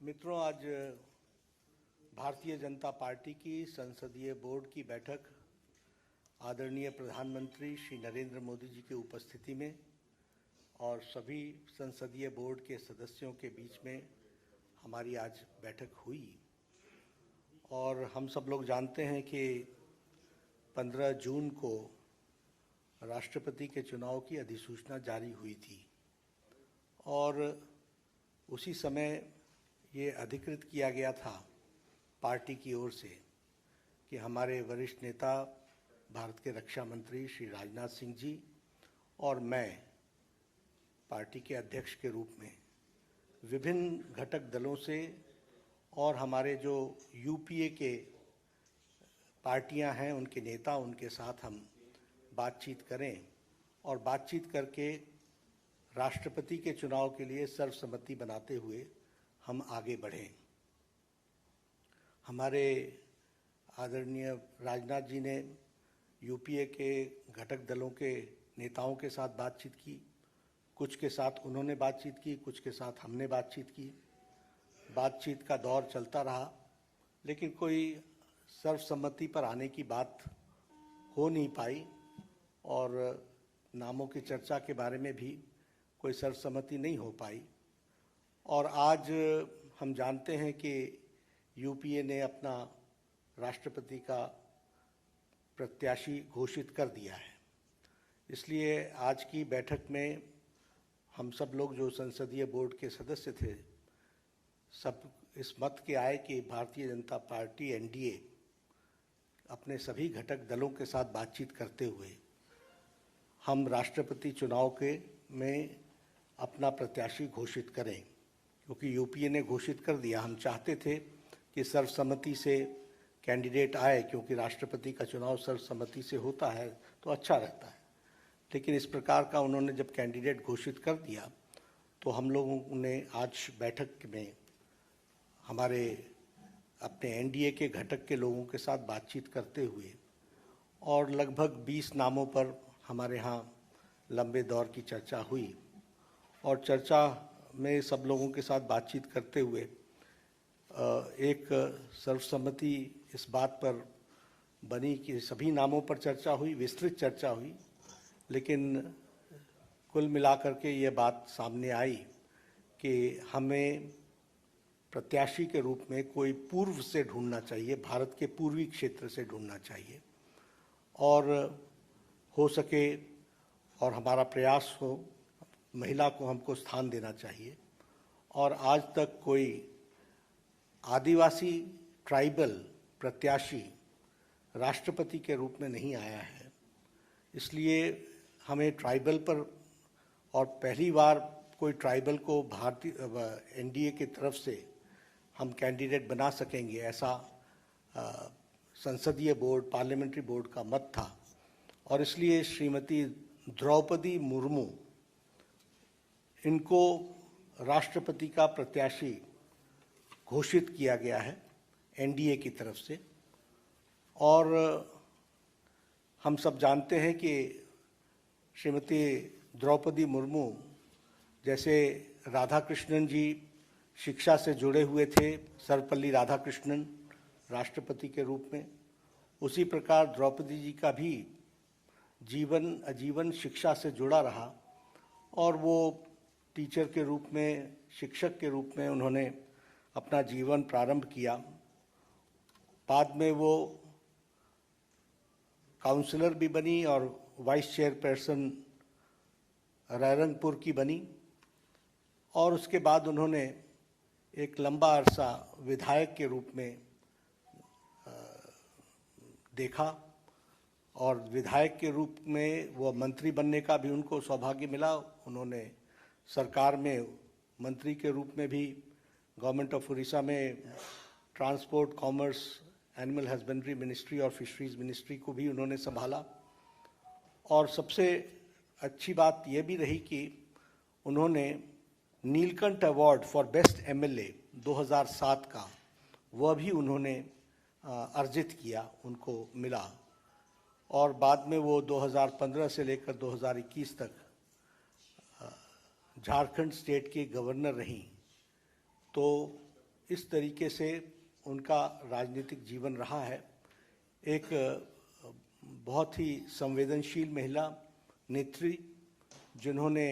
मित्रों, आज भारतीय जनता पार्टी की संसदीय बोर्ड की बैठक आदरणीय प्रधानमंत्री श्री नरेंद्र मोदी जी की उपस्थिति में और सभी संसदीय बोर्ड के सदस्यों के बीच में हमारी आज बैठक हुई। और हम सब लोग जानते हैं कि 15 जून को राष्ट्रपति के चुनाव की अधिसूचना जारी हुई थी और उसी समय ये अधिकृत किया गया था पार्टी की ओर से कि हमारे वरिष्ठ नेता भारत के रक्षा मंत्री श्री राजनाथ सिंह जी और मैं पार्टी के अध्यक्ष के रूप में विभिन्न घटक दलों से और हमारे जो यूपीए के पार्टियां हैं उनके नेता उनके साथ हम बातचीत करें और बातचीत करके राष्ट्रपति के चुनाव के लिए सर्वसम्मति बनाते हुए हम आगे बढ़ें। हमारे आदरणीय राजनाथ जी ने यूपीए के घटक दलों के नेताओं के साथ बातचीत की, कुछ के साथ उन्होंने बातचीत की, कुछ के साथ हमने बातचीत की। बातचीत का दौर चलता रहा, लेकिन कोई सर्वसम्मति पर आने की बात हो नहीं पाई और नामों की चर्चा के बारे में भी कोई सर्वसम्मति नहीं हो पाई। और आज हम जानते हैं कि यूपीए ने अपना राष्ट्रपति का प्रत्याशी घोषित कर दिया है। इसलिए आज की बैठक में हम सब लोग जो संसदीय बोर्ड के सदस्य थे, सब इस मत के आए कि भारतीय जनता पार्टी एनडीए अपने सभी घटक दलों के साथ बातचीत करते हुए हम राष्ट्रपति चुनाव के में अपना प्रत्याशी घोषित करें, क्योंकि यूपीए ने घोषित कर दिया। हम चाहते थे कि सर्वसम्मति से कैंडिडेट आए, क्योंकि राष्ट्रपति का चुनाव सर्वसम्मति से होता है तो अच्छा रहता है। लेकिन इस प्रकार का उन्होंने जब कैंडिडेट घोषित कर दिया तो हम लोगों ने आज बैठक में हमारे अपने एनडीए के घटक के लोगों के साथ बातचीत करते हुए और लगभग 20 नामों पर हमारे यहाँ लंबे दौर की चर्चा हुई और चर्चा में सब लोगों के साथ बातचीत करते हुए एक सर्वसम्मति इस बात पर बनी कि सभी नामों पर चर्चा हुई, विस्तृत चर्चा हुई, लेकिन कुल मिलाकर के ये बात सामने आई कि हमें प्रत्याशी के रूप में कोई पूर्व से ढूंढना चाहिए, भारत के पूर्वी क्षेत्र से ढूंढना चाहिए और हो सके और हमारा प्रयास हो महिला को हमको स्थान देना चाहिए। और आज तक कोई आदिवासी ट्राइबल प्रत्याशी राष्ट्रपति के रूप में नहीं आया है, इसलिए हमें ट्राइबल पर और पहली बार कोई ट्राइबल को भारतीय एनडीए की तरफ से हम कैंडिडेट बना सकेंगे, ऐसा संसदीय बोर्ड पार्लियामेंट्री बोर्ड का मत था। और इसलिए श्रीमती द्रौपदी मुर्मू इनको राष्ट्रपति का प्रत्याशी घोषित किया गया है एनडीए की तरफ से। और हम सब जानते हैं कि श्रीमती द्रौपदी मुर्मू जैसे राधाकृष्णन जी शिक्षा से जुड़े हुए थे, सर्वपल्ली राधाकृष्णन राष्ट्रपति के रूप में, उसी प्रकार द्रौपदी जी का भी जीवन आजीवन शिक्षा से जुड़ा रहा और वो टीचर के रूप में, शिक्षक के रूप में उन्होंने अपना जीवन प्रारंभ किया। बाद में वो काउंसलर भी बनी और वाइस चेयरपर्सन रायरंगपुर की बनी और उसके बाद उन्होंने एक लंबा अरसा विधायक के रूप में देखा और विधायक के रूप में वो मंत्री बनने का भी उनको सौभाग्य मिला। उन्होंने सरकार में मंत्री के रूप में भी गवर्नमेंट ऑफ उड़ीसा में transport, commerce, animal husbandry ministry और फिशरीज मिनिस्ट्री को भी उन्होंने संभाला। और सबसे अच्छी बात यह भी रही कि उन्होंने Neelkanth award for best MLA 2007 का वह भी उन्होंने अर्जित किया, उनको मिला। और बाद में वो 2015 से लेकर 2021 तक झारखंड स्टेट के गवर्नर रहीं। तो इस तरीके से उनका राजनीतिक जीवन रहा है। एक बहुत ही संवेदनशील महिला नेत्री, जिन्होंने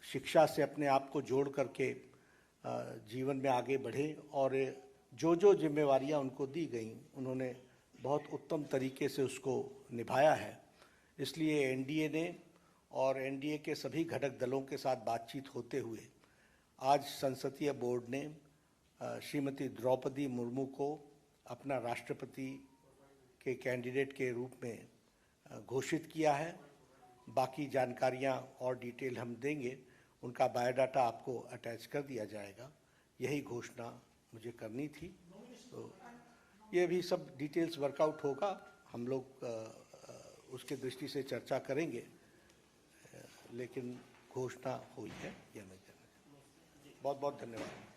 शिक्षा से अपने आप को जोड़ करके जीवन में आगे बढ़े और जो जो जिम्मेवारियां उनको दी गई उन्होंने बहुत उत्तम तरीके से उसको निभाया है। इसलिए एनडीए ने और एनडीए के सभी घटक दलों के साथ बातचीत होते हुए आज संसदीय बोर्ड ने श्रीमती द्रौपदी मुर्मू को अपना राष्ट्रपति के कैंडिडेट के रूप में घोषित किया है। बाकी जानकारियां और डिटेल हम देंगे, उनका बायोडाटा आपको अटैच कर दिया जाएगा। यही घोषणा मुझे करनी थी। तो ये भी सब डिटेल्स वर्कआउट होगा, हम लोग उसके दृष्टि से चर्चा करेंगे, लेकिन घोषणा हुई है यह मैं कहना चाहूँगा। बहुत बहुत धन्यवाद।